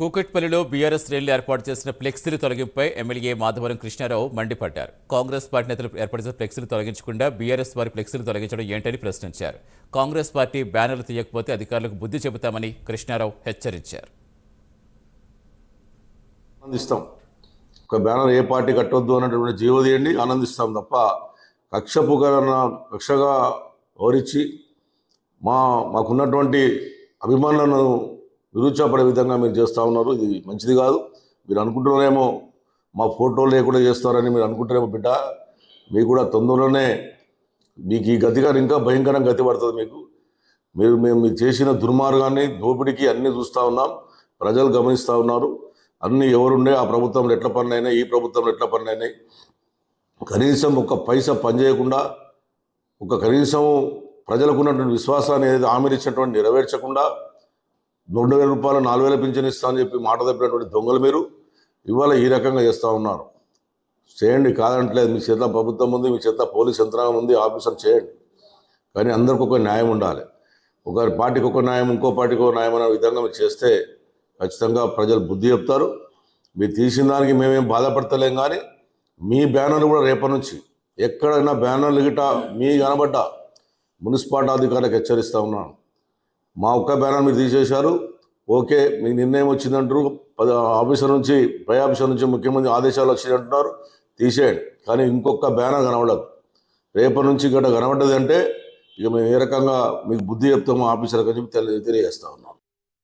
కూకట్పల్లిలో బీఆర్ఎస్ శ్రేణులు ఏర్పాటు చేసిన ఫ్లెక్సీల తొలగింపుపై ఎమ్మెల్యే మాధవరం కృష్ణారావు మండిపడ్డారు. కాంగ్రెస్ పార్టీ నేతలు ఏర్పాటు చేసిన ఫ్లెక్సీలు తొలగించకుండా బీఆర్ఎస్ వారి ఫ్లెక్సీలు తొలగించడం ఏంటని ప్రశ్నించారు. కాంగ్రెస్ పార్టీ బ్యానర్లు తీయకపోతే అధికారులకు బుద్ధి చెబుతామని కృష్ణారావు హెచ్చరించారు. ఆనందిస్తాం. ఒక బ్యానర్ ఏ పార్టీ కట్టొద్దు అన్నటువంటి జీవో తీయండి, ఆనందిస్తాం తప్ప కక్షగా ఓరించి మాకున్నటువంటి అభిమానులను నిరుత్సాహపడే విధంగా మీరు చేస్తూ ఉన్నారు. ఇది మంచిది కాదు. మీరు అనుకుంటున్నారేమో మా ఫోటోలు లేకుండా చేస్తారని మీరు అనుకుంటారేమో బిడ్డ, మీకు కూడా తొందరలోనే మీకు ఈ గతిగా ఇంకా భయంకరంగా గతి పడుతుంది. మేము చేసిన దుర్మార్గాన్ని, దోపిడీకి అన్నీ చూస్తూ ఉన్నాం. ప్రజలు గమనిస్తూ ఉన్నారు. అన్నీ ఎవరుండే ఆ ప్రభుత్వంలో ఎట్ల పనులైనాయి, ఈ ప్రభుత్వంలో ఎట్ల పనులైనాయి. కనీసం ఒక పైసా పనిచేయకుండా, కనీసం ప్రజలకు ఉన్నటువంటి విశ్వాసాన్ని ఏదైతే హామీలు ఇచ్చినటువంటి నెరవేర్చకుండా 2,000 రూపాయలు 4,000 పింఛన్ ఇస్తా అని చెప్పి మాట తప్పినటువంటి దొంగలు మీరు ఇవాళ ఈ రకంగా చేస్తూ ఉన్నారు. చేయండి, కాదంటలేదు. మీ చేత ప్రభుత్వం ఉంది, మీ చేత పోలీస్ యంత్రాంగం ఉంది, ఆఫీసర్ చేయండి. కానీ అందరికీ ఒక న్యాయం ఉండాలి. ఒక పార్టీకి ఒక న్యాయం, ఇంకో పార్టీకి ఒక న్యాయం అనే విధంగా మీరు చేస్తే ఖచ్చితంగా ప్రజలు బుద్ధి చెప్తారు. మీరు తీసిన దానికి మేమేం బాధపడతలేం. కానీ మీ బ్యానర్లు కూడా రేపటి నుంచి ఎక్కడైనా బ్యానర్లు గిట్ట మీ కనబడ్డా మున్సిపాలిటీ అధికారులకు హెచ్చరిస్తూ ఉన్నాను. మా ఒక్క బ్యానర్ మీరు తీసేశారు, ఓకే, మీకు నిర్ణయం వచ్చిందంటారు. ఆఫీసర్ నుంచి, పై ఆఫీసర్ నుంచి ముఖ్యమంత్రి ఆదేశాలు వచ్చిందంటున్నారు, తీసేయండి. కానీ ఇంకొక బ్యానర్ కనబడదు. రేపటి నుంచి గట్ట కనబడ్డది అంటే ఇక మేము ఏ రకంగా మీకు బుద్ధి చెప్తామో ఆఫీసర్కి అని చెప్పి తెలియజేస్తాం.